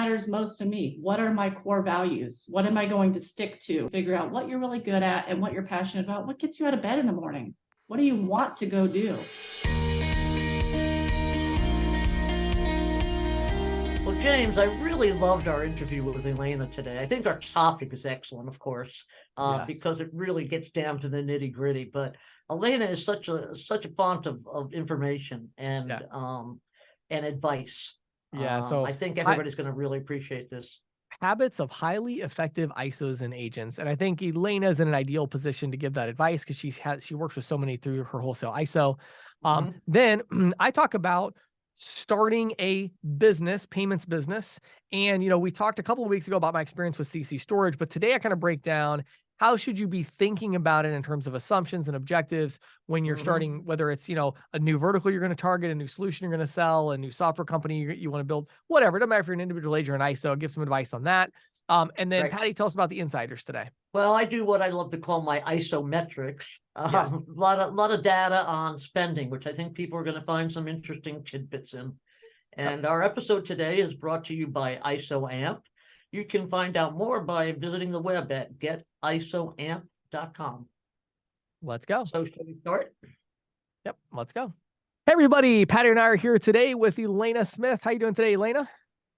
matters most to me? What are my core values? What am I going to stick to? Figure out what you're really good at and what you're passionate about. What gets you out of bed in the morning? What do you want to go do? Well, James, I really loved our interview with Elena today. I think our topic is excellent, of course, because it really gets down to the nitty gritty. But Elena is such a font of information and advice. So I think everybody's going to really appreciate this. Habits of highly effective ISOs and agents. And I think Elena's in an ideal position to give that advice because she works with so many through her wholesale ISO. Then I talk about starting a business, payments business. And, we talked a couple of weeks ago about my experience with CC Storage, but today I kind of break down how should you be thinking about it in terms of assumptions and objectives when you're starting, whether it's, a new vertical you're going to target, a new solution you're going to sell, a new software company you want to build, whatever. It doesn't matter if you're an individual agent or an ISO, give some advice on that. And then Patty, tell us about the insiders today. Well, I do what I love to call my ISO metrics. A lot of data on spending, which I think people are going to find some interesting tidbits in. And our episode today is brought to you by ISO Amp. You can find out more by visiting the web at getisoamp.com. Let's go. So shall we start? Yep, let's go. Hey, everybody. Patty and I are here today with Elena Smith. How you doing today, Elena?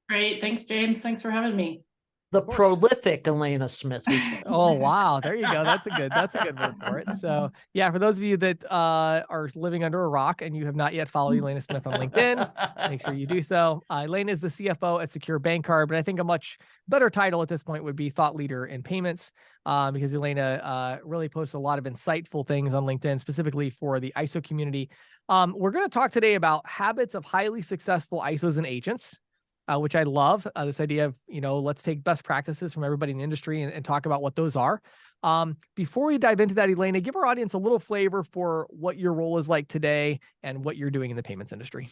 Great. Thanks, James. Thanks for having me. The prolific Elena Smith. Oh, wow. There you go. That's a good word for it. So yeah, for those of you that are living under a rock and you have not yet followed Elena Smith on LinkedIn, make sure you do so. Elena is the CFO at Secure Bank Card, but I think a much better title at this point would be thought leader in payments, because Elena really posts a lot of insightful things on LinkedIn, specifically for the ISO community. We're going to talk today about habits of highly successful ISOs and agents. Which I love, this idea of, let's take best practices from everybody in the industry and talk about what those are. Before we dive into that, Elena, give our audience a little flavor for what your role is like today and what you're doing in the payments industry.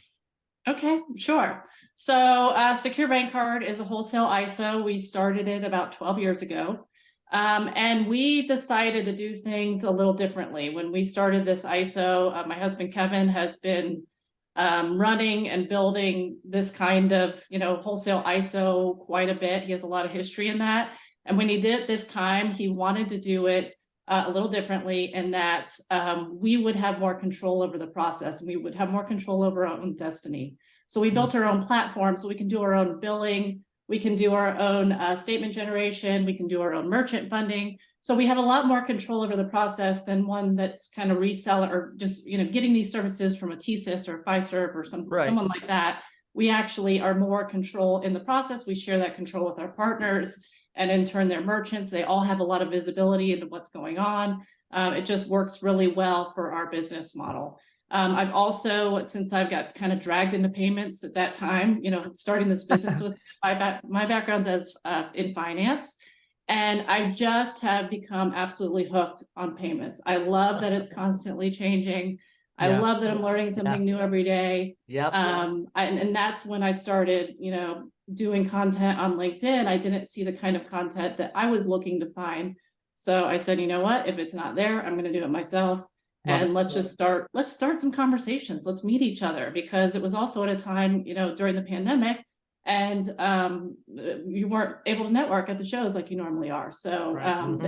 Okay, sure. So Secure Bank Card is a wholesale ISO. We started it about 12 years ago. And we decided to do things a little differently. When we started this ISO, my husband, Kevin, has been running and building this kind of, wholesale ISO quite a bit. He has a lot of history in that. And when he did it this time, he wanted to do it a little differently in that we would have more control over the process and we would have more control over our own destiny. So we built our own platform so we can do our own billing. We can do our own statement generation. We can do our own merchant funding. So we have a lot more control over the process than one that's kind of reseller or just, getting these services from a TSYS or a Fiserv or someone like that. We actually are more control in the process. We share that control with our partners and in turn their merchants. They all have a lot of visibility into what's going on. It just works really well for our business model. I've also, since I've got kind of dragged into payments at that time, starting this business with my background's as in finance. And I just have become absolutely hooked on payments. I love that it's constantly changing. I love that I'm learning something new every day. And that's when I started, doing content on LinkedIn. I didn't see the kind of content that I was looking to find. So I said, you know what, if it's not there, I'm going to do it myself. And let's start some conversations. Let's meet each other, because it was also at a time, during the pandemic, and you weren't able to network at the shows like you normally are. So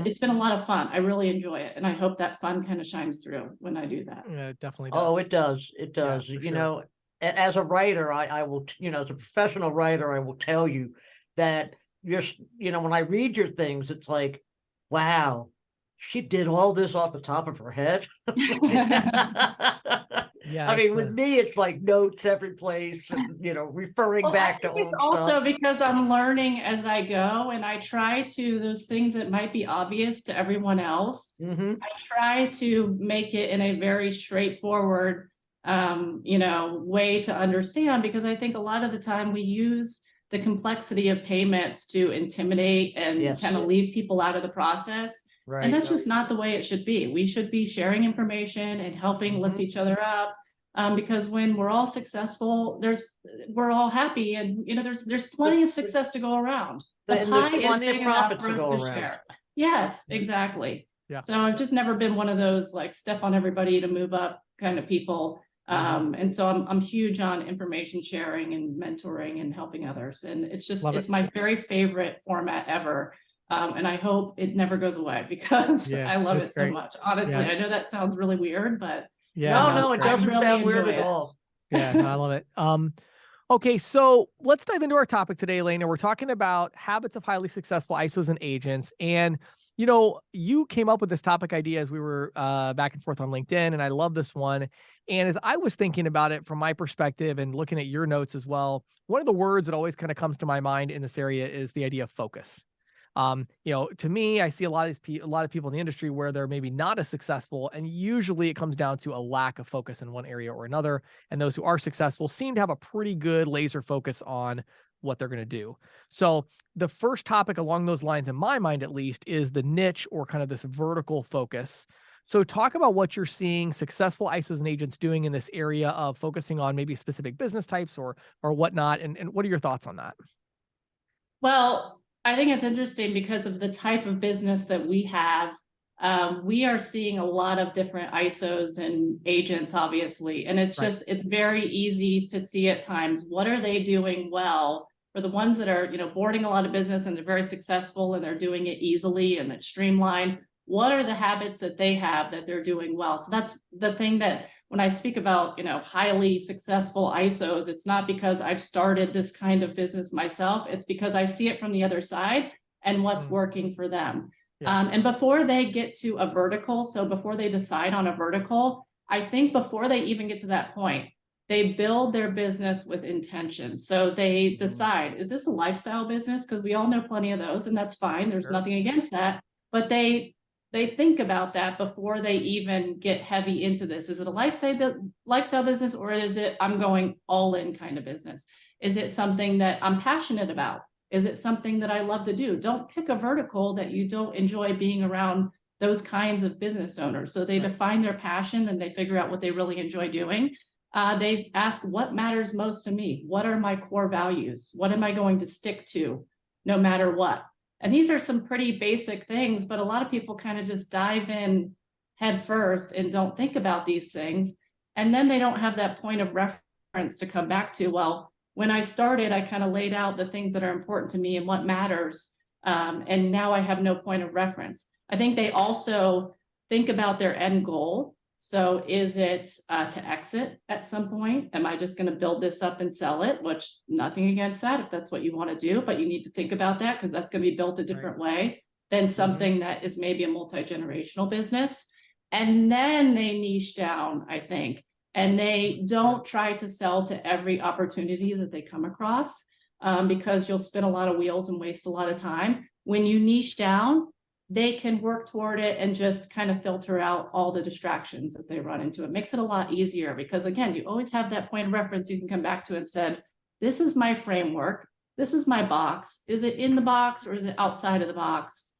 it's been a lot of fun. I really enjoy it. And I hope that fun kind of shines through when I do that. Yeah, it definitely does. Oh, it does. It does. Yeah, As a writer, I will, as a professional writer, I will tell you that when I read your things, it's like, wow, she did all this off the top of her head. Yeah, I mean, with me, it's like notes every place, and, referring back to old it's also stuff. because I'm learning as I go, and I try to, those things that might be obvious to everyone else, I try to make it in a very straightforward, way to understand, because I think a lot of the time we use the complexity of payments to intimidate and kind of leave people out of the process. Right. And that's just not the way it should be. We should be sharing information and helping lift each other up. Because when we're all successful, we're all happy, and there's plenty of success to go around. The pie is big enough for us to share. Yes, exactly. Yeah. So I've just never been one of those like step on everybody to move up kind of people. And so I'm huge on information sharing and mentoring and helping others. And Love it's it. my very favorite format ever. And I hope it never goes away because Yeah, I love that's it so great. much. Honestly, Yeah. I know that sounds really weird, but Yeah, No, no, no, it's it great. I doesn't really sound weird enjoy at it. all. Yeah, no, I love it. Okay, so let's dive into our topic today, Elena. We're talking about habits of highly successful ISOs and agents. And, you came up with this topic idea as we were back and forth on LinkedIn, and I love this one. And as I was thinking about it from my perspective and looking at your notes as well, one of the words that always kind of comes to my mind in this area is the idea of focus. To me, I see a lot of a lot of people in the industry where they're maybe not as successful, and usually it comes down to a lack of focus in one area or another. And those who are successful seem to have a pretty good laser focus on what they're going to do. So the first topic along those lines, in my mind at least, is the niche or kind of this vertical focus. So talk about what you're seeing successful ISOs and agents doing in this area of focusing on maybe specific business types or whatnot, and what are your thoughts on that? Well, I think it's interesting because of the type of business that we have. We are seeing a lot of different ISOs and agents, obviously, and it's Right. just, it's very easy to see at times, what are they doing well? For the ones that are, boarding a lot of business and they're very successful and they're doing it easily and it's streamlined, what are the habits that they have that they're doing well? So that's the thing that when I speak about, highly successful ISOs, it's not because I've started this kind of business myself. It's because I see it from the other side and what's working for them. Yeah. And before they get to a vertical, so before they decide on a vertical, I think before they even get to that point, they build their business with intention. So they decide, is this a lifestyle business? Because we all know plenty of those, and that's fine. There's Sure. nothing against that. But they think about that before they even get heavy into this. Is it a lifestyle business, or is it I'm going all in kind of business? Is it something that I'm passionate about? Is it something that I love to do? Don't pick a vertical that you don't enjoy being around those kinds of business owners. So they define their passion and they figure out what they really enjoy doing. They ask, what matters most to me? What are my core values? What am I going to stick to no matter what? And these are some pretty basic things, but a lot of people kind of just dive in head first and don't think about these things. And then they don't have that point of reference to come back to. Well, when I started, I kind of laid out the things that are important to me and what matters. And now I have no point of reference. I think they also think about their end goal. So is it to exit at some point? Am I just going to build this up and sell it? Which, nothing against that if that's what you want to do, but you need to think about that because that's going to be built a different way than something that is maybe a multi-generational business. And then they niche down, I think, and they don't try to sell to every opportunity that they come across, because you'll spin a lot of wheels and waste a lot of time. When you niche down, they can work toward it and just kind of filter out all the distractions that they run into. It makes it a lot easier because, again, you always have that point of reference you can come back to and said, this is my framework. This is my box. Is it in the box or is it outside of the box?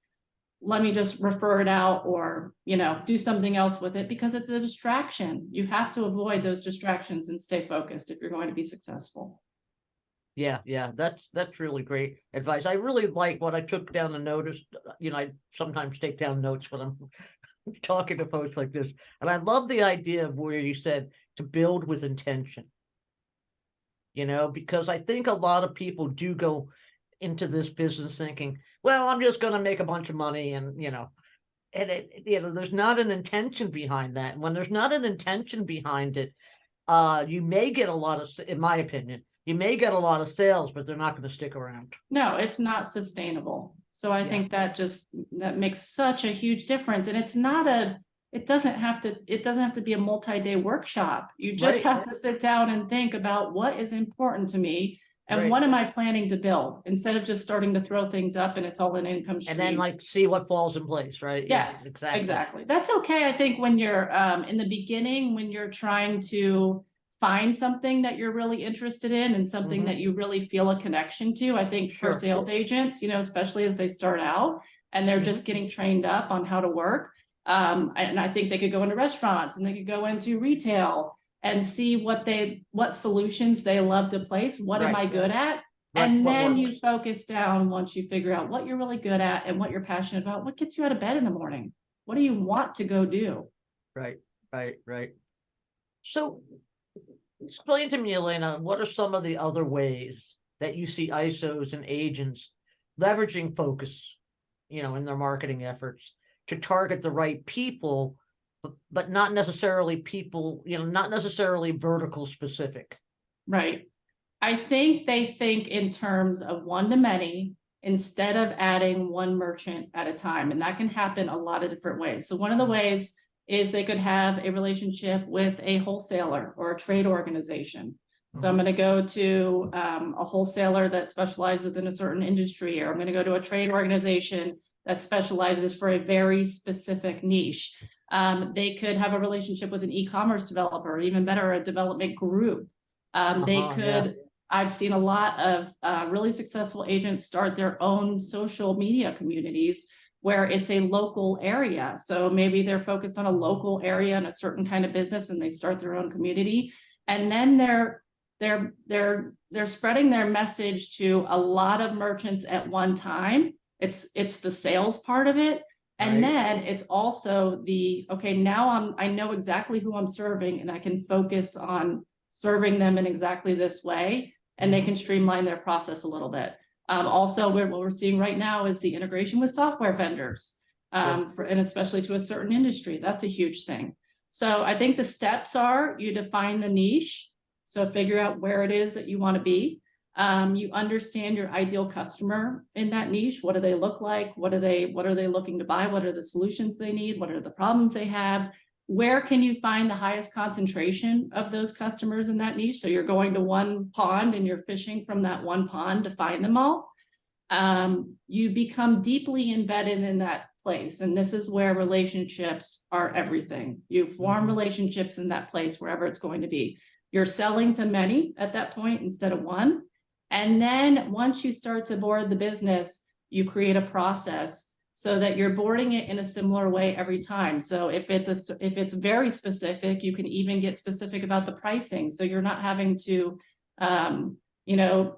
Let me just refer it out or, do something else with it because it's a distraction. You have to avoid those distractions and stay focused if you're going to be successful. Yeah, that's really great advice. I really like what I took down the notice. I sometimes take down notes when I'm talking to folks like this. And I love the idea of where you said to build with intention. Because I think a lot of people do go into this business thinking, well, I'm just going to make a bunch of money and, there's not an intention behind that. And when there's not an intention behind it, you may get a lot of, in my opinion, you may get a lot of sales, but they're not going to stick around. No, it's not sustainable. So I think that makes such a huge difference. And it doesn't have to be a multi-day workshop. You just have to sit down and think about what is important to me and what am I planning to build instead of just starting to throw things up and it's all an income stream. And then see what falls in place, right? Yes, exactly. That's okay. I think when you're in the beginning, when you're trying to find something that you're really interested in and something that you really feel a connection to. I think for sales agents, especially as they start out and they're just getting trained up on how to work. And I think they could go into restaurants and they could go into retail and see what solutions they love to place. What am I good at? And then you focus down once you figure out what you're really good at and what you're passionate about. What gets you out of bed in the morning? What do you want to go do? Right. So Explain to me, Elena, what are some of the other ways that you see ISOs and agents leveraging focus, in their marketing efforts to target the right people, but not necessarily people, not necessarily vertical specific. Right. I think they think in terms of one-to-many instead of adding one merchant at a time. And that can happen a lot of different ways. So one of the ways is they could have a relationship with a wholesaler or a trade organization. So I'm going to go to a wholesaler that specializes in a certain industry, or I'm going to go to a trade organization that specializes for a very specific niche. They could have a relationship with an e-commerce developer, or even better, a development group. They could, I've seen a lot of really successful agents start their own social media communities where it's a local area. So maybe they're focused on a local area and a certain kind of business, and they start their own community. And then they're spreading their message to a lot of merchants at one time. It's the sales part of it. And then it's also okay, now I know exactly who I'm serving, and I can focus on serving them in exactly this way, and they can streamline their process a little bit. Also, what we're seeing right now is the integration with software vendors, and especially to a certain industry. That's a huge thing. So I think the steps are, you define the niche. So figure out where it is that you want to be. You understand your ideal customer in that niche. What do they look like? What are they looking to buy? What are the solutions they need? What are the problems they have? Where can you find the highest concentration of those customers in that niche? So you're going to one pond and you're fishing from that one pond to find them all. You become deeply embedded in that place. And this is where relationships are everything. You form relationships in that place, wherever it's going to be. You're selling to many at that point instead of one. And then once you start to board the business, you create a process so that you're boarding it in a similar way every time. So if it's very specific, you can even get specific about the pricing. So you're not having to,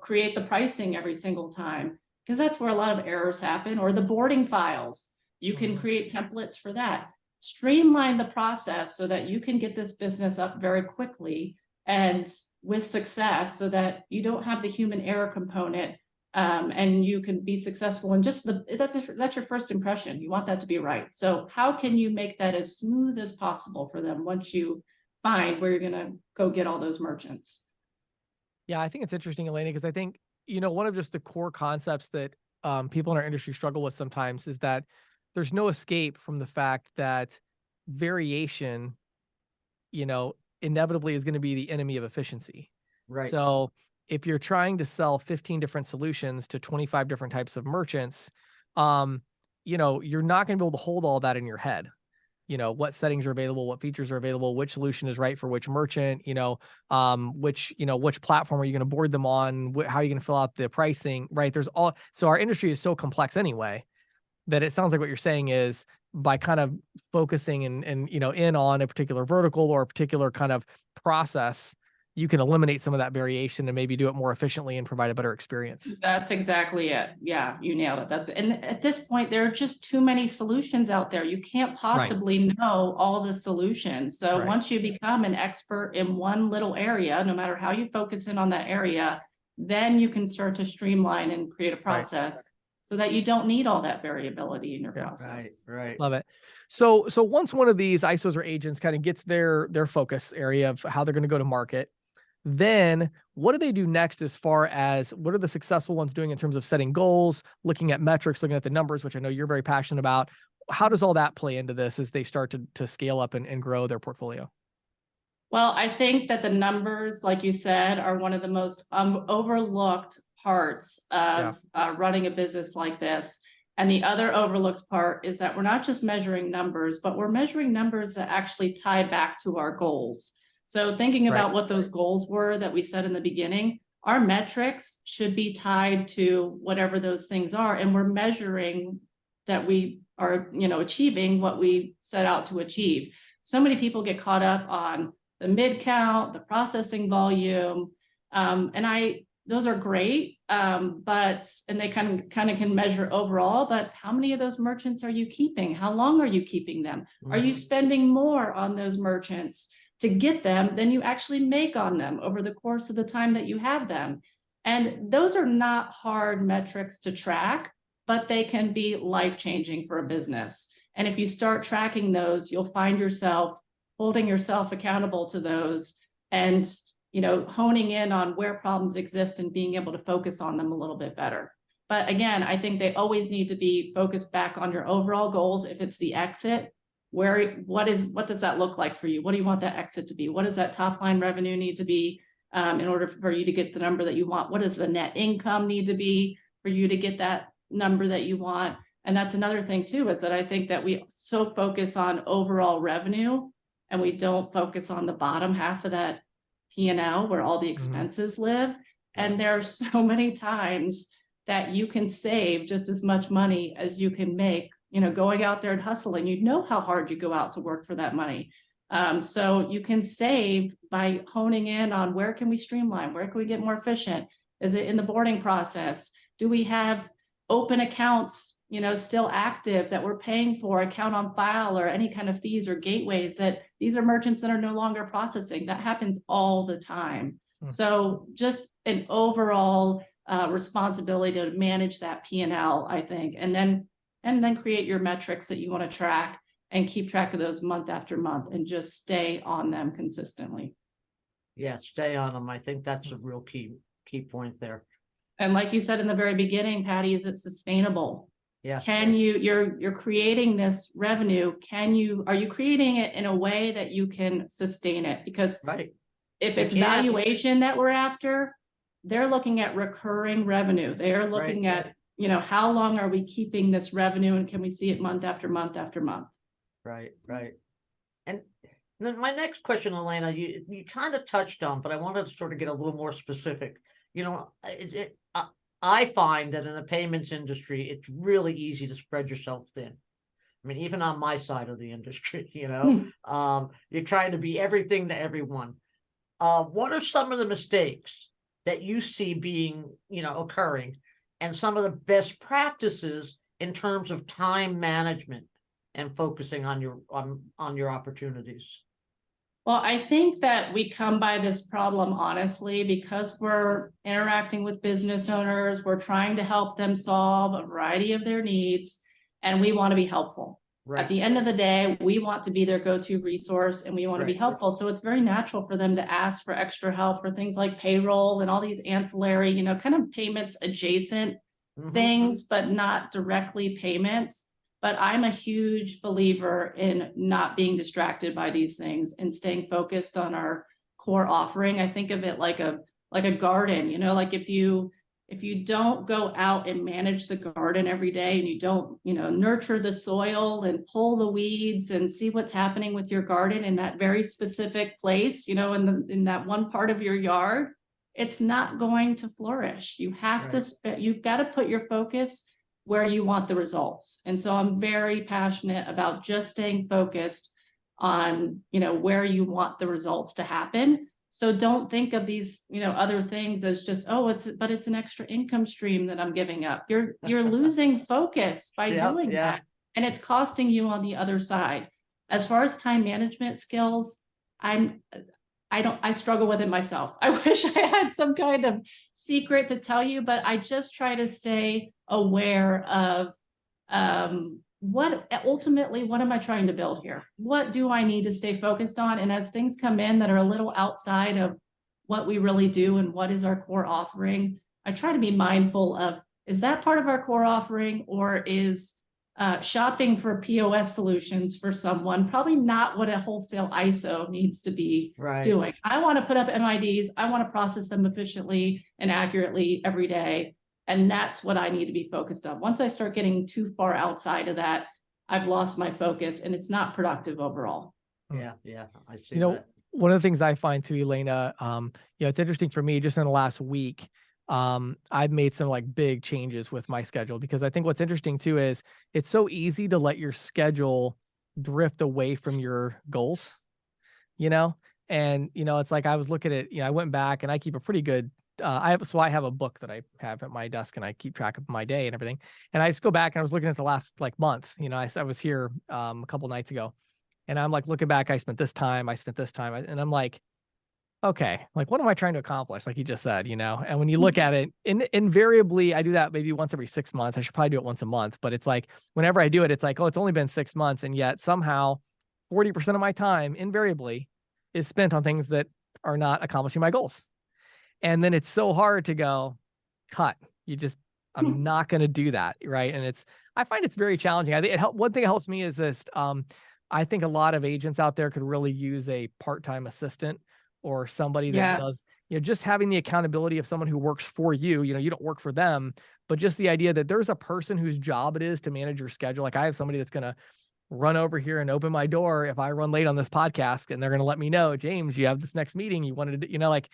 create the pricing every single time, because that's where a lot of errors happen. Or the boarding files, you can create templates for that. Streamline the process so that you can get this business up very quickly and with success, so that you don't have the human error component. And you can be successful in just that's your first impression. You want that to be right. So how can you make that as smooth as possible for them once you find where you're going to go get all those merchants? Yeah, I think it's interesting, Elena, because I think, one of just the core concepts that people in our industry struggle with sometimes is that there's no escape from the fact that variation, inevitably is going to be the enemy of efficiency. Right. So if you're trying to sell 15 different solutions to 25 different types of merchants, you're not going to be able to hold all that in your head. What settings are available, what features are available, which solution is right for which merchant, which platform are you going to board them on, how are you going to fill out the pricing, right? So our industry is so complex anyway, that it sounds like what you're saying is by kind of focusing and in on a particular vertical or a particular kind of process, you can eliminate some of that variation and maybe do it more efficiently and provide a better experience. That's exactly it. Yeah, you nailed it. And at this point, there are just too many solutions out there. You can't possibly know all the solutions. So once you become an expert in one little area, no matter how you focus in on that area, then you can start to streamline and create a process so that you don't need all that variability in your process. Right. Love it. So once one of these ISOs or agents kind of gets their focus area of how they're going to go to market, then what do they do next as far as what are the successful ones doing in terms of setting goals, looking at metrics, looking at the numbers, which I know you're very passionate about? How does all that play into this as they start to scale up and grow their portfolio? Well, I think that the numbers, like you said, are one of the most overlooked parts of running a business like this. And the other overlooked part is that we're not just measuring numbers, but we're measuring numbers that actually tie back to our goals. So thinking about what those goals were that we said in the beginning, our metrics should be tied to whatever those things are. And we're measuring that we are, achieving what we set out to achieve. So many people get caught up on the mid count, the processing volume. Those are great. And they kind of can measure overall, but how many of those merchants are you keeping? How long are you keeping them? Are you spending more on those merchants to get them than you actually make on them over the course of the time that you have them. And those are not hard metrics to track, but they can be life-changing for a business. And if you start tracking those, you'll find yourself holding yourself accountable to those and, honing in on where problems exist and being able to focus on them a little bit better. But again, I think they always need to be focused back on your overall goals. If it's the exit, what does that look like for you? What do you want that exit to be? What does that top line revenue need to be in order for you to get the number that you want? What does the net income need to be for you to get that number that you want? And that's another thing too, is that I think that we so focus on overall revenue and we don't focus on the bottom half of that P&L where all the expenses live. And there are so many times that you can save just as much money as you can make, going out there and hustling. You know how hard you go out to work for that money. So you can save by honing in on where can we streamline? Where can we get more efficient? Is it in the boarding process? Do we have open accounts, still active that we're paying for, account on file or any kind of fees or gateways that these are merchants that are no longer processing? That happens all the time. So just an overall responsibility to manage that P&L, I think, and then create your metrics that you want to track and keep track of those month after month and just stay on them consistently. Yeah, stay on them. I think that's a real key point there. And like you said in the very beginning, Patty, is it sustainable? Yeah. Can you're creating this revenue? Are you creating it in a way that you can sustain it? Because if it's valuation that we're after, they're looking at recurring revenue. They are looking at, how long are we keeping this revenue and can we see it month after month after month? Right. And then my next question, Elena, you kind of touched on, but I wanted to sort of get a little more specific. I find that in the payments industry, it's really easy to spread yourself thin. I mean, even on my side of the industry, you're trying to be everything to everyone. What are some of the mistakes that you see being, occurring, and some of the best practices in terms of time management and focusing on your opportunities? Well, I think that we come by this problem honestly because we're interacting with business owners, we're trying to help them solve a variety of their needs, and we want to be helpful. At the end of the day, we want to be their go-to resource and we want to be helpful. So it's very natural for them to ask for extra help for things like payroll and all these ancillary, kind of payments adjacent things, but not directly payments. But I'm a huge believer in not being distracted by these things and staying focused on our core offering. I think of it like a garden, like if you don't go out and manage the garden every day and you don't, nurture the soil and pull the weeds and see what's happening with your garden in that very specific place, in that one part of your yard, it's not going to flourish. You have you've got to put your focus where you want the results. And so I'm very passionate about just staying focused on, where you want the results to happen. So don't think of these, other things as just, but it's an extra income stream that I'm giving up. You're losing focus by doing that. And it's costing you on the other side. As far as time management skills, I struggle with it myself. I wish I had some kind of secret to tell you, but I just try to stay aware of what am I trying to build here? What do I need to stay focused on? And as things come in that are a little outside of what we really do and what is our core offering, I try to be mindful of, is that part of our core offering, or is shopping for POS solutions for someone probably not what a wholesale ISO needs to be doing? I want to put up MIDs. I want to process them efficiently and accurately every day. And that's what I need to be focused on. Once I start getting too far outside of that, I've lost my focus and it's not productive overall. Yeah, I see that. One of the things I find too, Elena, it's interesting for me just in the last week, I've made some big changes with my schedule, because I think what's interesting too is it's so easy to let your schedule drift away from your goals, and, it's like, I was looking at, I went back and I keep a pretty good, I have a book that I have at my desk and I keep track of my day and everything. And I just go back and I was looking at the last month, I was here a couple nights ago, And I'm like looking back, I spent this time, and I'm like, okay, like what am I trying to accomplish? Like you just said, and when you look at it, invariably, I do that maybe once every 6 months. I should probably do it once a month, but it's like whenever I do it, it's like, oh, it's only been 6 months. And yet somehow 40% of my time invariably is spent on things that are not accomplishing my goals. And then it's so hard to go, cut. I'm not going to do that. Right. And I find it's very challenging. I think one thing that helps me is this. I think a lot of agents out there could really use a part-time assistant or somebody that does, just having the accountability of someone who works for you. You don't work for them, but just the idea that there's a person whose job it is to manage your schedule. Like I have somebody that's going to run over here and open my door if I run late on this podcast, and they're going to let me know, James, you have this next meeting you wanted to, like,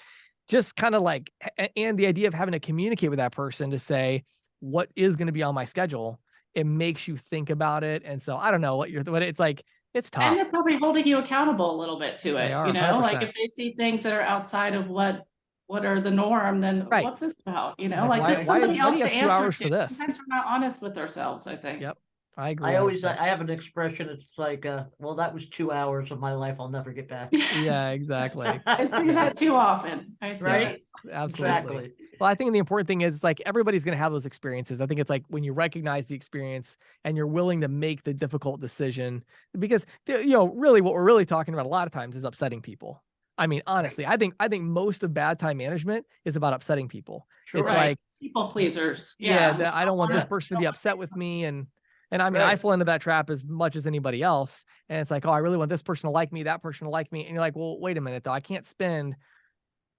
just kind of like, and the idea of having to communicate with that person to say what is going to be on my schedule, it makes you think about it. And so I don't know but it's like, it's tough. And they're probably holding you accountable a little bit to it. They are, Like 100%. if they see things that are outside of what are the norm, then what's this about? Like just somebody else to answer to. Sometimes we're not honest with ourselves, I think. Yep. I agree. I have an expression. It's like, well, that was 2 hours of my life I'll never get back. Yes. Yeah, exactly. I see that too often. I see Right? Absolutely. Exactly. Well, I think the important thing is like everybody's going to have those experiences. I think it's like when you recognize the experience and you're willing to make the difficult decision, because really what we're really talking about a lot of times is upsetting people. I mean, honestly, I think most of bad time management is about upsetting people. Sure. It's like people pleasers. Yeah, I don't want this person to be upset with me, and I mean, I fall into that trap as much as anybody else. And it's like, oh, I really want this person to like me, that person to like me. And you're like, well, wait a minute though. I can't spend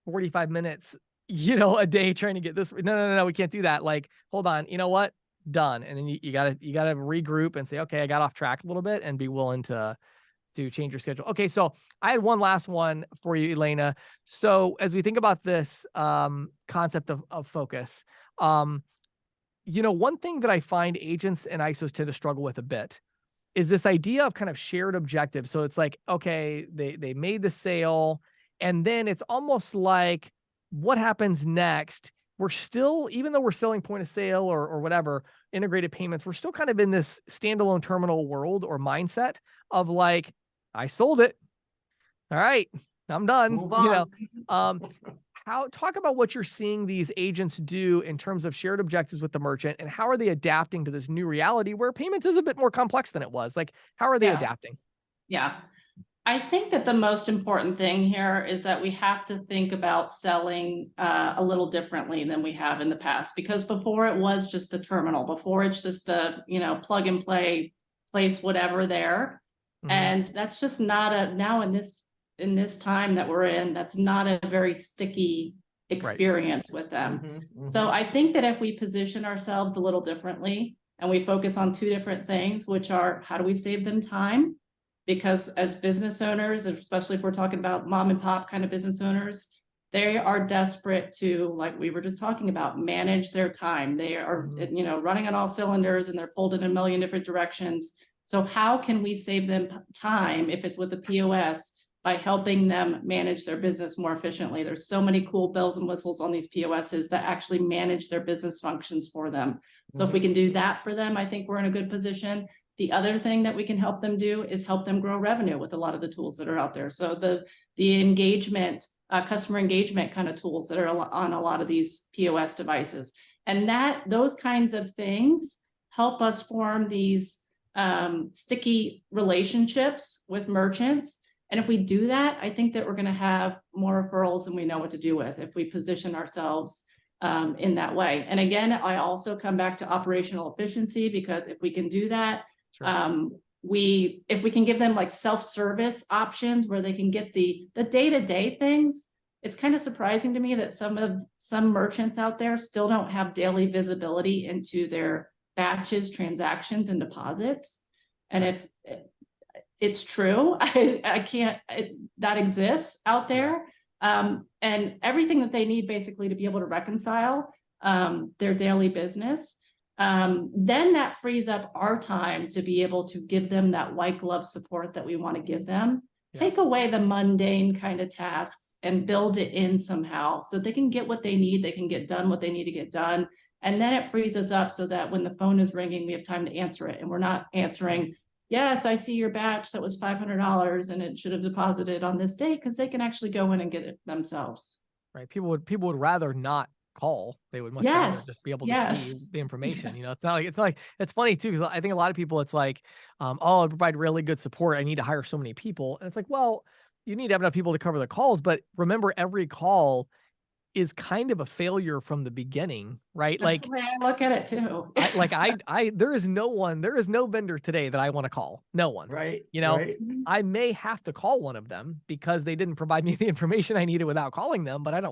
45 minutes, a day trying to get this. No, we can't do that. Like, hold on, you know what? Done. And then you gotta regroup and say, okay, I got off track a little bit, and be willing to change your schedule. Okay. So I had one last one for you, Elena. So as we think about this concept of focus, one thing that I find agents and ISOs tend to struggle with a bit is this idea of kind of shared objectives. So it's like, okay, they made the sale, and then it's almost like, what happens next? We're still, even though we're selling point of sale or whatever, integrated payments, we're still kind of in this standalone terminal world or mindset of like, I sold it. All right, I'm done. Move on. Talk about what you're seeing these agents do in terms of shared objectives with the merchant, and how are they adapting to this new reality where payments is a bit more complex than it was? Like, how are they adapting? Yeah. I think that the most important thing here is that we have to think about selling a little differently than we have in the past, because before it was just the terminal, before it's just a, plug and play, place whatever there. Mm-hmm. And that's just not now in this time that we're in, that's not a very sticky experience with them. Mm-hmm, mm-hmm. So I think that if we position ourselves a little differently and we focus on two different things, which are, how do we save them time? Because as business owners, especially if we're talking about mom and pop kind of business owners, they are desperate to, like we were just talking about, manage their time. They are, running on all cylinders, and they're pulled in a million different directions. So how can we save them time if it's with the POS by helping them manage their business more efficiently? There's so many cool bells and whistles on these POSs that actually manage their business functions for them. So if we can do that for them, I think we're in a good position. The other thing that we can help them do is help them grow revenue with a lot of the tools that are out there. So the engagement, customer engagement kind of tools that are on a lot of these POS devices. And those kinds of things help us form these sticky relationships with merchants. And if we do that, I think that we're going to have more referrals than we know what to do with if we position ourselves in that way. And again, I also come back to operational efficiency, because if we can do that, sure. If we can give them like self-service options where they can get the day-to-day things. It's kind of surprising to me that some merchants out there still don't have daily visibility into their batches, transactions, and deposits. And if it's true, I can't, that exists out there. And everything that they need basically to be able to reconcile their daily business. Then that frees up our time to be able to give them that white glove support that we want to give them. Yeah. Take away the mundane kind of tasks and build it in somehow so they can get what they need. They can get done what they need to get done. And then it frees us up so that when the phone is ringing, we have time to answer it. And we're not answering yes, I see your batch that was $500 and it should have deposited on this date, because they can actually go in and get it themselves. Right. People would rather not call. They would much rather just Yes, be able to see yes. the information. You know, it's funny too, because I think a lot of people, it's like, oh, I provide really good support. I need to hire so many people. And it's like, well, you need to have enough people to cover the calls, but remember, every call is kind of a failure from the beginning, right? That's the Like way I look at it too. there is no vendor today that I want to call. No one. Right. You know, Right. I may have to call one of them because they didn't provide me the information I needed without calling them, but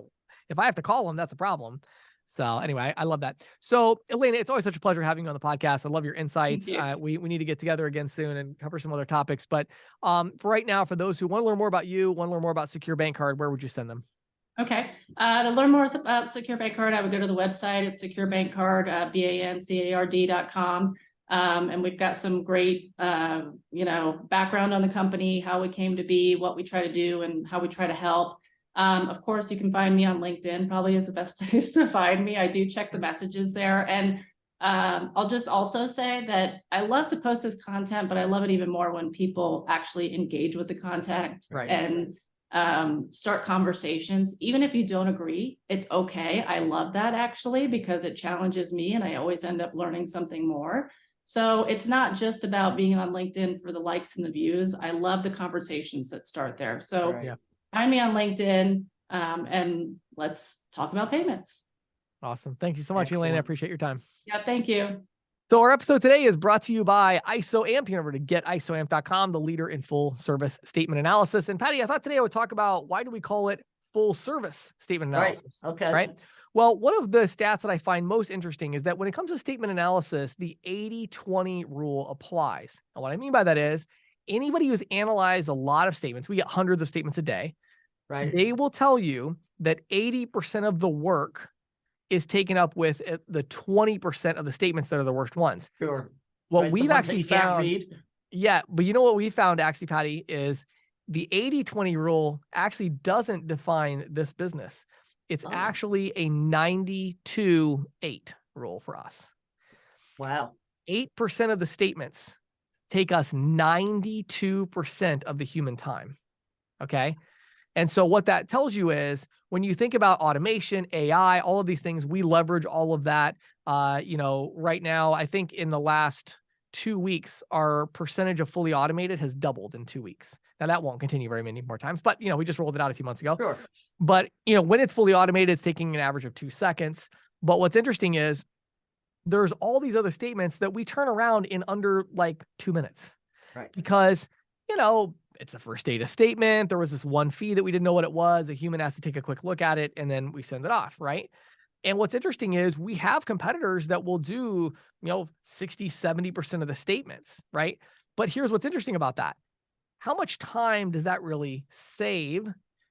if I have to call them, that's a problem. So anyway, I love that. So Elena, it's always such a pleasure having you on the podcast. I love your insights. you. We need to get together again soon and cover some other topics. But for right now, for those who want to learn more about you, want to learn more about Secure Bank Card, where would you send them? Okay. To learn more about Secure Bank Card, I would go to the website. It's Secure Bank Card, bancard.com. And we've got some great, background on the company, how we came to be, what we try to do, and how we try to help. Of course, you can find me on LinkedIn, probably is the best place to find me. I do check the messages there. And I'll just also say that I love to post this content, but I love it even more when people actually engage with the content Right. and start conversations. Even if you don't agree, it's okay. I love that actually, because it challenges me and I always end up learning something more. So it's not just about being on LinkedIn for the likes and the views. I love the conversations that start there. So Right. Yeah. find me on LinkedIn, and let's talk about payments. Awesome. Thank you so much, Elena. I Excellent. appreciate your time. Yeah, thank you. So our episode today is brought to you by ISOAMP. You over to getisoamp.com, the leader in full service statement analysis. And Patty, I thought today I would talk about why do we call it full service statement analysis? Right. Okay. Right. Well, one of the stats that I find most interesting is that when it comes to statement analysis, the 80-20 rule applies. And what I mean by that is anybody who's analyzed a lot of statements, we get hundreds of statements a day, Right. they will tell you that 80% of the work is taken up with the 20% of the statements that are the worst ones. Sure. What Right, the we've ones that actually you can't found, read. yeah, but you know what we found actually, Patty, is the 80-20 rule actually doesn't define this business. It's Oh. actually a 92-8 rule for us. Wow. 8% of the statements take us 92% of the human time. Okay. And so what that tells you is when you think about automation, AI, all of these things, we leverage all of that. Right now, I think in the last 2 weeks, our percentage of fully automated has doubled in 2 weeks. Now that won't continue very many more times, but we just rolled it out a few months ago. Sure. But when it's fully automated, it's taking an average of 2 seconds. But what's interesting is there's all these other statements that we turn around in under like 2 minutes. Right. Because, it's a first data statement. There was this one fee that we didn't know what it was. A human has to take a quick look at it and then we send it off, right? And what's interesting is we have competitors that will do, 60, 70% of the statements, right? But here's what's interesting about that. How much time does that really save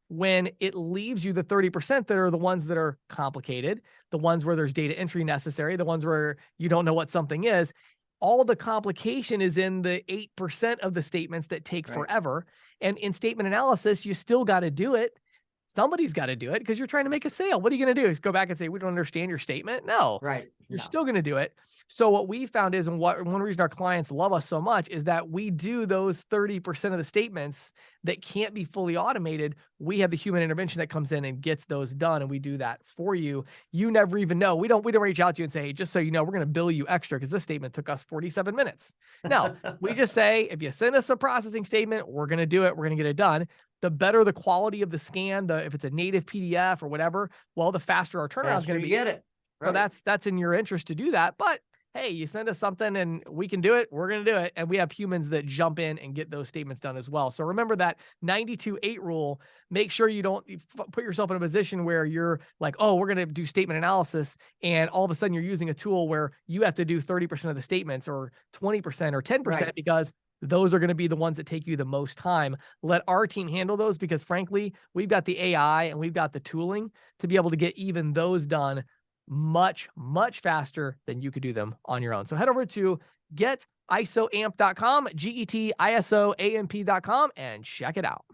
when it leaves you the 30% that are the ones that are complicated, the ones where there's data entry necessary, the ones where you don't know what something is? All the complication is in the 8% of the statements that take Right. forever. And in statement analysis, you still got to do it. Somebody's got to do it because you're trying to make a sale. What are you going to do? Is go back and say, we don't understand your statement? No. Right. You're No. still going to do it. So what we found is, and one reason our clients love us so much is that we do those 30% of the statements that can't be fully automated. We have the human intervention that comes in and gets those done. And we do that for you. You never even know. We don't reach out to you and say, hey, just so you know, we're going to bill you extra because this statement took us 47 minutes. No, we just say, if you send us a processing statement, we're going to do it. We're going to get it done. The better the quality of the scan, if it's a native PDF or whatever, well, the faster our turnaround is going to be. You get it. So that's in your interest to do that. But hey, you send us something and we can do it. We're going to do it. And we have humans that jump in and get those statements done as well. So remember that 92-8 rule. Make sure you don't put yourself in a position where you're like, oh, we're going to do statement analysis. And all of a sudden you're using a tool where you have to do 30% of the statements or 20% or 10% Right. because those are going to be the ones that take you the most time. Let our team handle those because frankly, we've got the AI and we've got the tooling to be able to get even those done much, much faster than you could do them on your own. So head over to getisoamp.com, getisoamp.com, and check it out.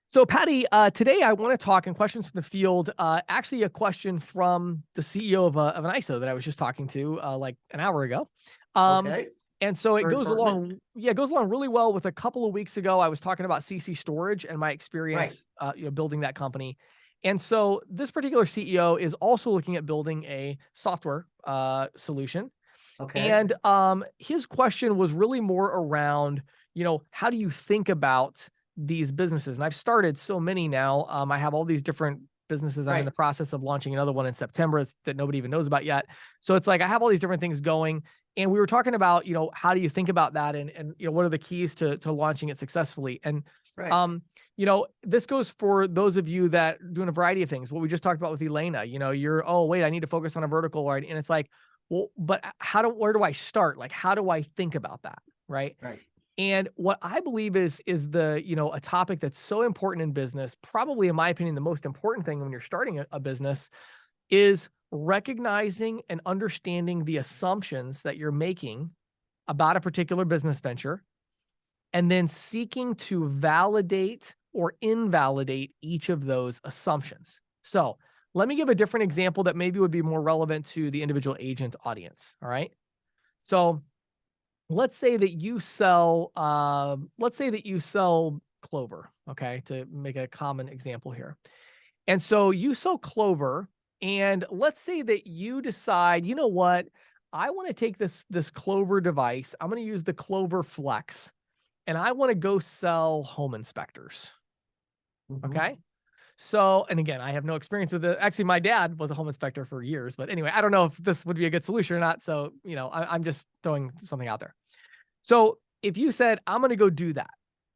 So Patty, today I want to talk in questions from the field. Actually, a question from the CEO of an ISO that I was just talking to like an hour ago. Okay. And so it Very goes pertinent. along, yeah, it goes along really well with a couple of weeks ago. I was talking about CC Storage and my experience, building that company. And so this particular CEO is also looking at building a software solution. Okay. And his question was really more around, how do you think about these businesses? And I've started so many now. I have all these different businesses. I'm in the process of launching another one in September that nobody even knows about yet. So it's like I have all these different things going. And we were talking about, how do you think about that, and what are the keys to launching it successfully? And this goes for those of you that are doing a variety of things. What we just talked about with Elena, you're, oh wait, I need to focus on a vertical, right? And it's like, well, but where do I start? Like, how do I think about that? Right. Right. And what I believe is the, a topic that's so important in business, probably in my opinion, the most important thing when you're starting a business is recognizing and understanding the assumptions that you're making about a particular business venture, and then seeking to validate or invalidate each of those assumptions. So let me give a different example that maybe would be more relevant to the individual agent audience. All right. So let's say that you sell, clover. Okay. To make a common example here. And so you sell clover, and let's say that you decide, you know what, I want to take this clover device. I'm going to use the Clover Flex, and I want to go sell home inspectors. Okay. So, and again, I have no experience with it. Actually, my dad was a home inspector for years, but anyway, I don't know if this would be a good solution or not. So, I'm just throwing something out there. So if you said, I'm going to go do that,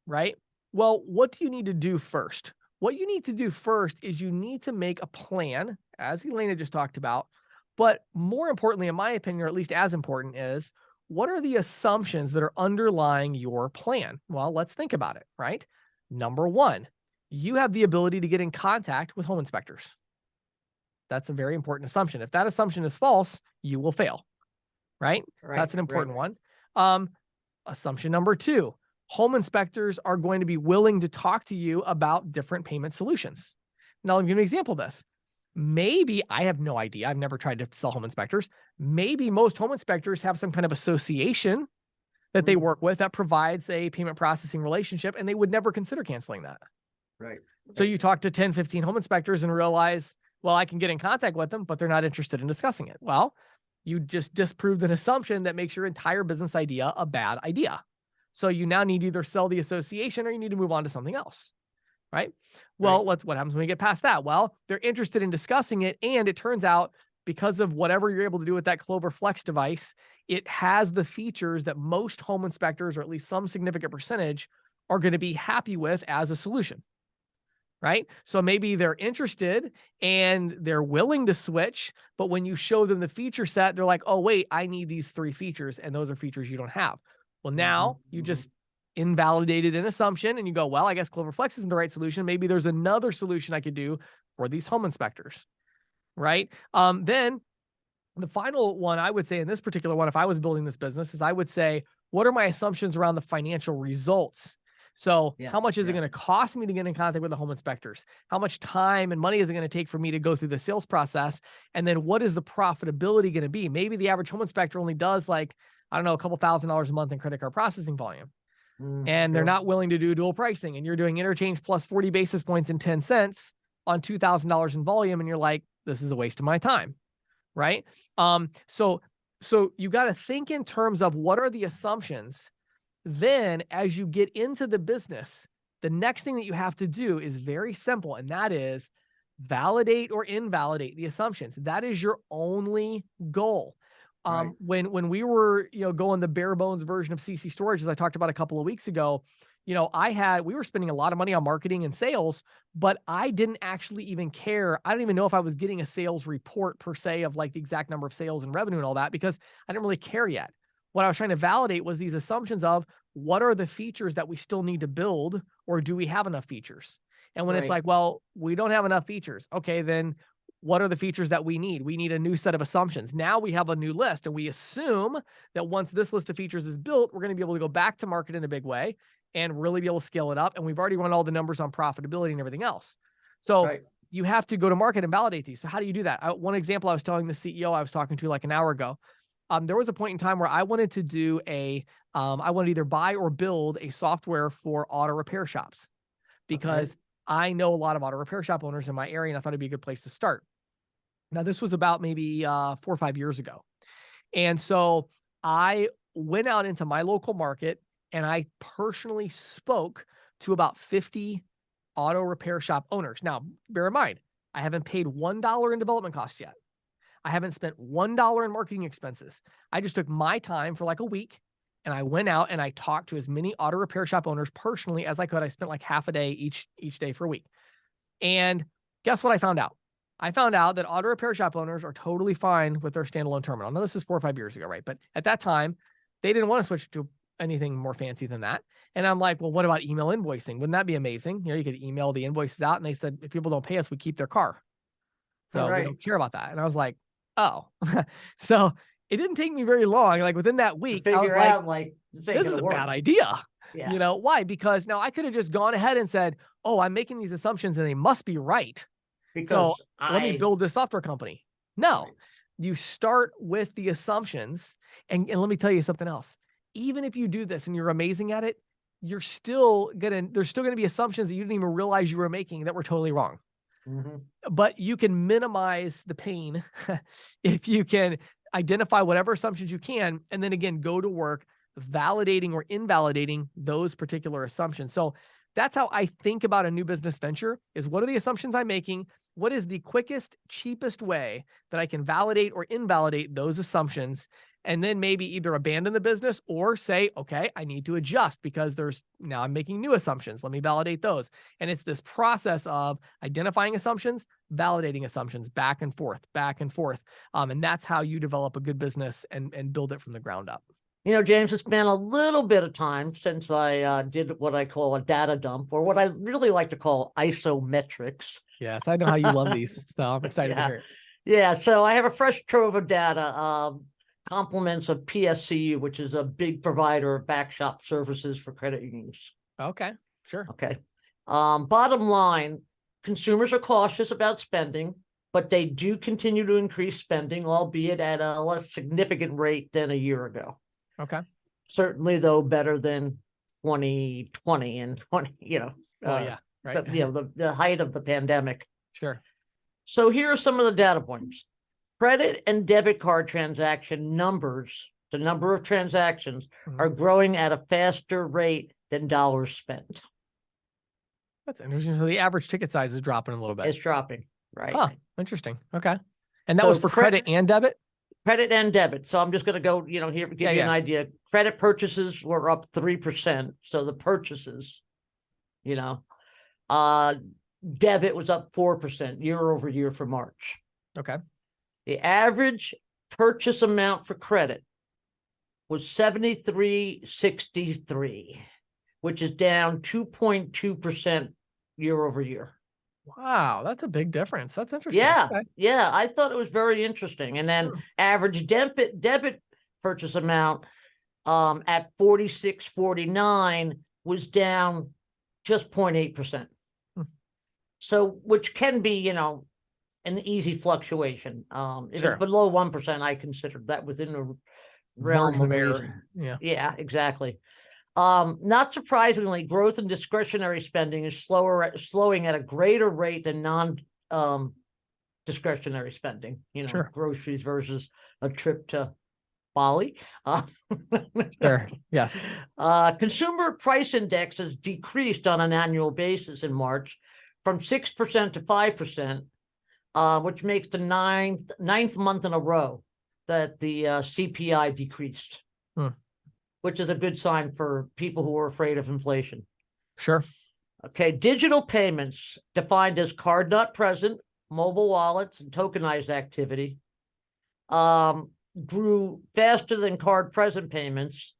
right? Well, what do you need to do first? What you need to do first is you need to make a plan, as Elena just talked about. But more importantly, in my opinion, or at least as important, is what are the assumptions that are underlying your plan? Well, let's think about it, right? Number one, you have the ability to get in contact with home inspectors. That's a very important assumption. If that assumption is false, you will fail, right? That's an important one. Assumption number two, home inspectors are going to be willing to talk to you about different payment solutions. Now, let me give you an example of this. Maybe, I have no idea, I've never tried to sell home inspectors. Maybe most home inspectors have some kind of association that they work with that provides a payment processing relationship, and they would never consider canceling that. Right. So you talk to 10, 15 home inspectors and realize, well, I can get in contact with them, but they're not interested in discussing it. Well, you just disproved an assumption that makes your entire business idea a bad idea. So you now need to either sell the association or you need to move on to something else, right? Well, what happens when we get past that? Well, they're interested in discussing it. And it turns out, because of whatever you're able to do with that Clover Flex device, it has the features that most home inspectors, or at least some significant percentage, are going to be happy with as a solution. Right? So maybe they're interested and they're willing to switch, but when you show them the feature set, they're like, oh, wait, I need these 3 features, and those are features you don't have. Well, now you just invalidated an assumption, and you go, well, I guess Clover Flex isn't the right solution. Maybe there's another solution I could do for these home inspectors. Right? Then the final one I would say in this particular one, if I was building this business, is I would say, what are my assumptions around the financial results? So how much is it going to cost me to get in contact with the home inspectors? How much time and money is it going to take for me to go through the sales process? And then what is the profitability going to be? Maybe the average home inspector only does, like, I don't know, a couple $1,000s a month in credit card processing volume. And they're not willing to do dual pricing. And you're doing interchange plus 40 basis points and 10 cents on $2,000 in volume. And you're like, this is a waste of my time. Right? So you got to think in terms of what are the assumptions. Then as you get into the business, the next thing that you have to do is very simple. And that is validate or invalidate the assumptions. That is your only goal. When we were, going the bare bones version of CC Storage, as I talked about a couple of weeks ago, we were spending a lot of money on marketing and sales, but I didn't actually even care. I don't even know if I was getting a sales report per se of like the exact number of sales and revenue and all that, because I didn't really care yet. What I was trying to validate was these assumptions of what are the features that we still need to build, or do we have enough features? And when it's like, well, we don't have enough features. Okay, then what are the features that we need? We need a new set of assumptions. Now we have a new list, and we assume that once this list of features is built, we're going to be able to go back to market in a big way and really be able to scale it up. And we've already run all the numbers on profitability and everything else. So you have to go to market and validate these. So how do you do that? One example, I was telling the CEO I was talking to like an hour ago, there was a point in time where I wanted to do I wanted to either buy or build a software for auto repair shops because I know a lot of auto repair shop owners in my area, and I thought it'd be a good place to start. Now, this was about maybe 4 or 5 years ago. And so I went out into my local market and I personally spoke to about 50 auto repair shop owners. Now, bear in mind, I haven't paid $1 in development costs yet. I haven't spent $1 in marketing expenses. I just took my time for like a week and I went out and I talked to as many auto repair shop owners personally as I could. I spent like half a day each day for a week. And guess what I found out? I found out that auto repair shop owners are totally fine with their standalone terminal. Now, this is 4 or 5 years ago, right? But at that time, they didn't want to switch to anything more fancy than that. And I'm like, well, what about email invoicing? Wouldn't that be amazing? You could email the invoices out. And they said, if people don't pay us, we keep their car. So we don't care about that. And I was like, oh, so it didn't take me very long. Like within that week, I was like, this is a bad idea. Yeah. Why? Because now I could have just gone ahead and said, oh, I'm making these assumptions and they must be right. Because let me build this software company. No, you start with the assumptions. And let me tell you something else. Even if you do this and you're amazing at it, there's still going to be assumptions that you didn't even realize you were making that were totally wrong. But you can minimize the pain if you can identify whatever assumptions you can, and then again, go to work validating or invalidating those particular assumptions. So that's how I think about a new business venture is what are the assumptions I'm making? What is the quickest, cheapest way that I can validate or invalidate those assumptions? And then maybe either abandon the business or say, okay, I need to adjust because now I'm making new assumptions. Let me validate those. And it's this process of identifying assumptions, validating assumptions back and forth. And that's how you develop a good business and build it from the ground up. James, it's been a little bit of time since I did what I call a data dump, or what I really like to call isometrics. Yes, I know how you love these, so I'm excited to hear it. Yeah, so I have a fresh trove of data, compliments of PSCU, which is a big provider of backshop services for credit unions. Okay, sure. Okay. Bottom line, consumers are cautious about spending, but they do continue to increase spending, albeit at a less significant rate than a year ago. Okay. Certainly, though, better than 2020 and 20, right. The height of the pandemic. Sure. So here are some of the data points. Credit and debit card transaction numbers, the number of transactions, are growing at a faster rate than dollars spent. That's interesting. So the average ticket size is dropping a little bit. It's dropping, right? Huh, interesting. Okay. And that was for credit and debit? Credit and debit. So I'm just going to go, here, give you an idea. Credit purchases were up 3%. So the purchases, debit was up 4% year over year for March. Okay. The average purchase amount for credit was $73.63, which is down 2.2% year over year. Wow, that's a big difference. That's interesting. Yeah, okay. Yeah, I thought it was very interesting. And then average debit purchase amount at $46.49 was down just 0.8%. So, which can be, an easy fluctuation. If it's below 1%, I consider that within the realm of error. Yeah, exactly. Not surprisingly, growth in discretionary spending is slowing at a greater rate than discretionary spending, groceries versus a trip to Bali. Sure. Yes. Consumer price index has decreased on an annual basis in March from 6% to 5%, which makes the ninth month in a row that the CPI decreased. Which is a good sign for people who are afraid of inflation. Sure. Okay, digital payments, defined as card not present, mobile wallets, and tokenized activity, grew faster than card present payments,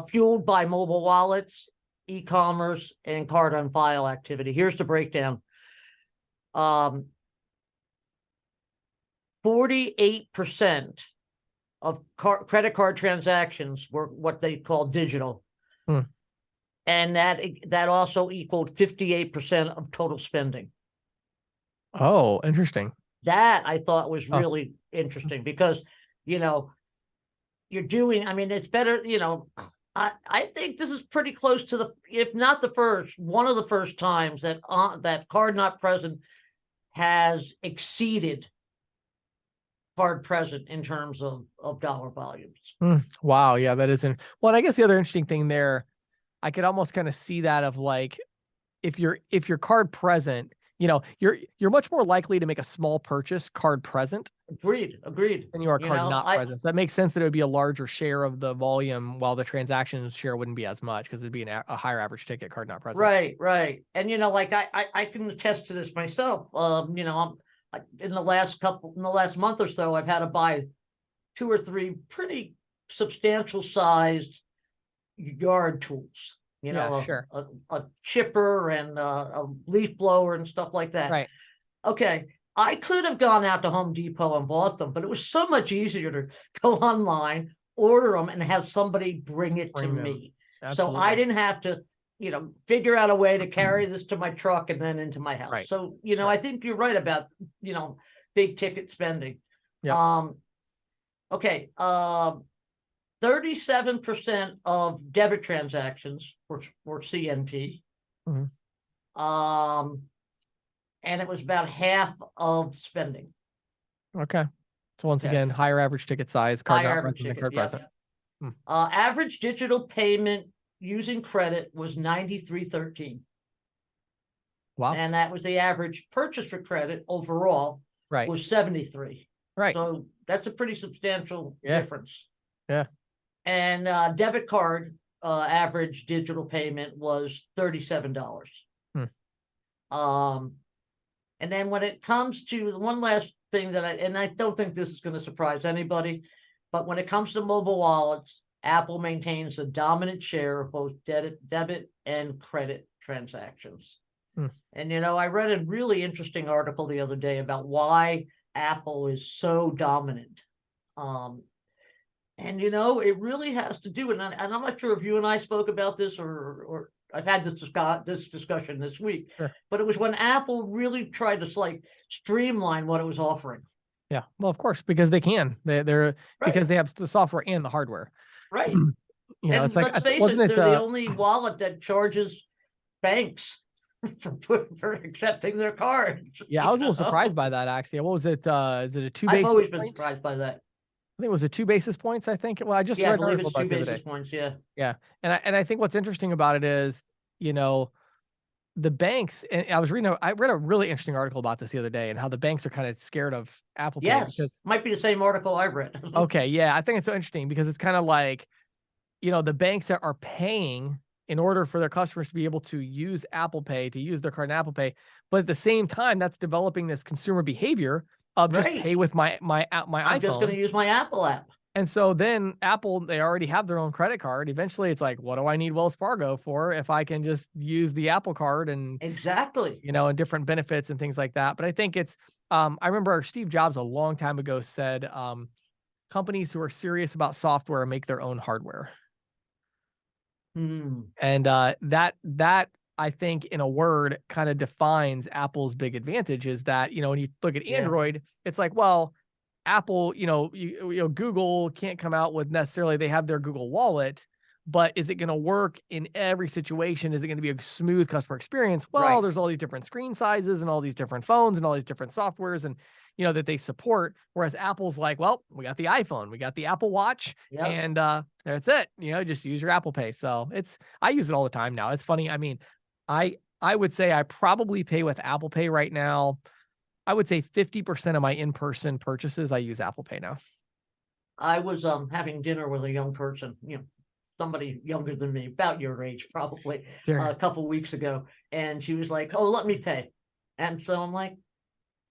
fueled by mobile wallets, e-commerce, and card on file activity. Here's the breakdown. 48% of credit card transactions were what they call digital. And that also equaled 58% of total spending. Oh, interesting. That I thought was really interesting because, you're doing, I mean, it's better, I think this is pretty close to the, if not the first, one of the first times that that card not present has exceeded card present in terms of dollar volumes. Wow, yeah, that isn't. Well, and I guess the other interesting thing there, I could almost kind of see that of like, if you're card present, you're much more likely to make a small purchase card present Agreed. than you are card not present. So that makes sense that it would be a larger share of the volume, while the transaction share wouldn't be as much because it'd be a higher average ticket card not present. Right. And like I can attest to this myself. In the last month or so, I've had to buy 2 or 3 pretty substantial sized yard tools. Yeah, sure. A chipper and a leaf blower and stuff like that. Right. Okay. I could have gone out to Home Depot and bought them, but it was so much easier to go online, order them, and have somebody bring it to me. So I didn't have to, figure out a way to carry this to my truck and then into my house. Right. So, I think you're right about, big ticket spending. Yep. Okay. 37% of debit transactions were CNP. Mhm. And it was about half of spending. Okay. So once Okay. again, higher average ticket size, card Higher not average present than ticket, card yeah. present. Average digital payment using credit was 93.13. Wow. And that was the average purchase for credit overall Right. was 73. Right. So that's a pretty substantial Yeah. difference. Yeah. And debit card average digital payment was $37. And then when it comes to the one last thing that I don't think this is going to surprise anybody, but when it comes to mobile wallets, Apple maintains a dominant share of both debit and credit transactions. And, I read a really interesting article the other day about why Apple is so dominant. And, it really has to do, and I'm not sure if you and I spoke about this or I've had this discussion this week, Sure. But it was when Apple really tried to streamline what it was offering. Yeah. Well, of course, because they can. They're Right. because they have the software and the hardware. Right. And Let's face it, they're the only wallet that charges banks for accepting their cards. Yeah, I was a little surprised by that actually. What was it? Is it a 2 I've basis always been points? surprised by that. I think it was a 2 basis points. I think. Well, I just Yeah, I read an believe article it's about 2 it the other basis day. points. Yeah. Yeah, and I think what's interesting about it is, the banks. And I read a really interesting article about this the other day, and how the banks are kind of scared of Apple Pay Yes. because. Might be the same article I read. Okay, yeah, I think it's so interesting because it's kind of like, the banks that are paying in order for their customers to be able to use Apple Pay, to use their card in Apple Pay, but at the same time, that's developing this consumer behavior of just Right. pay with my I'm iPhone. just going to use my Apple app. And so then Apple, they already have their own credit card. Eventually, it's like, what do I need Wells Fargo for if I can just use the Apple card and Exactly. and different benefits and things like that. But I think it's, I remember Steve Jobs a long time ago said, companies who are serious about software make their own hardware. And that I think in a word kind of defines Apple's big advantage is that, when you look at Yeah. Android, it's like, well, Apple, Google can't come out with necessarily, they have their Google Wallet, but is it going to work in every situation? Is it going to be a smooth customer experience? Well, Right. there's all these different screen sizes and all these different phones and all these different softwares and, that they support. Whereas Apple's like, well, we got the iPhone, we got the Apple Watch, Yep. and that's it. Just use your Apple Pay. So I use it all the time now. It's funny. I mean, I would say I probably pay with Apple Pay right now. I would say 50% of my in-person purchases, I use Apple Pay now. I was having dinner with a young person, somebody younger than me, about your age probably, Sure. a couple of weeks ago, and she was like, "Oh, let me pay," and so I'm like,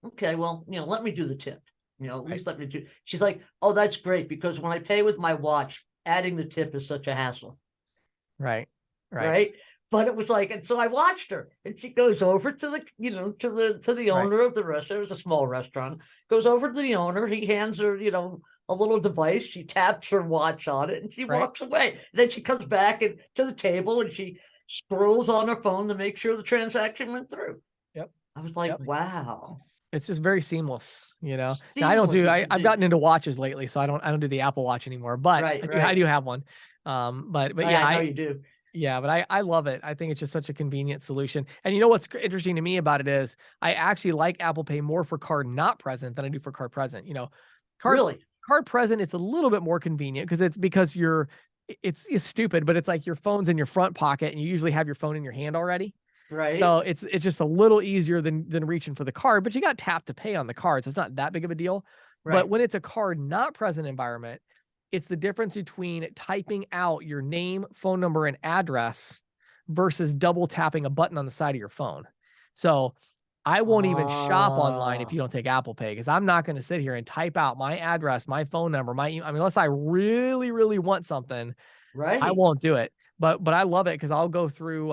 "Okay, well, let me do the tip, at least let me do." She's like, "Oh, that's great because when I pay with my watch, adding the tip is such a hassle." Right. Right. But it was like, and so I watched her, and she goes over to the, to the owner of the restaurant. It was a small restaurant. Goes over to the owner. He hands her, a little device. She taps her watch on it, and she Right. walks away. And then she comes back to the table, and she scrolls on her phone to make sure the transaction went through. Yep. I was like, Yep. wow. It's just very seamless, Now, I don't do. I've gotten into watches lately, so I don't do the Apple Watch anymore. But Right, I right. do have one. But Yeah, I know you do. yeah, but I love it. I think it's just such a convenient solution. And you know what's interesting to me about it is I actually like Apple Pay more for card not present than I do for card present. Card Really? card present, it's a little bit more convenient because it's stupid, but it's like your phone's in your front pocket and you usually have your phone in your hand already. Right. So it's just a little easier than reaching for the card, but you got tap to pay on the card, so it's not that big of a deal. Right. But when it's a card not present environment, it's the difference between typing out your name, phone number, and address versus double tapping a button on the side of your phone. So I won't even shop online if you don't take Apple Pay, because I'm not going to sit here and type out my address, my phone number, unless I really, really want something, Right. I won't do it. But I love it because I'll go through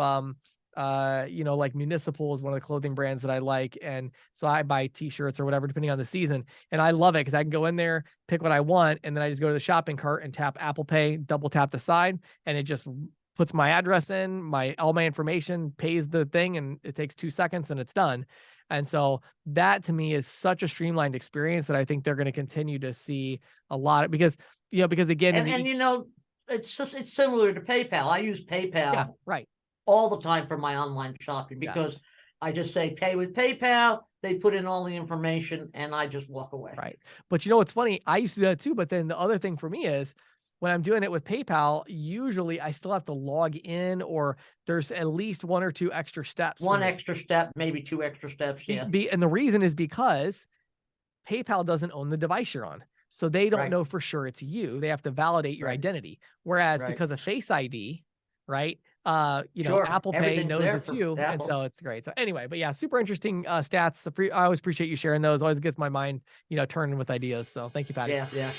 like Municipal is one of the clothing brands that I like, and so I buy t-shirts or whatever depending on the season, and I love it because I can go in there, pick what I want, and then I just go to the shopping cart and tap Apple Pay, double tap the side, and it just puts my address in, all my information, pays the thing, and it takes 2 seconds and it's done. And so that to me is such a streamlined experience that I think they're going to continue to see a lot of, because again, And it's similar to PayPal. I use PayPal yeah, right. all the time for my online shopping because Yes. I just say pay with PayPal. They put in all the information and I just walk away. Right. But what's funny? I used to do that too. But then the other thing for me is when I'm doing it with PayPal, usually I still have to log in, or there's at least 1 or 2 extra steps. One extra step, maybe 2 extra steps. Yeah. And the reason is because PayPal doesn't own the device you're on. So they don't know for sure it's you. They have to validate your identity. Whereas because of Face ID, right? Apple Pay knows it's you. And so it's great. So anyway, but yeah, super interesting stats. I always appreciate you sharing those. Always gets my mind, turning with ideas. So thank you, Patty. Yeah.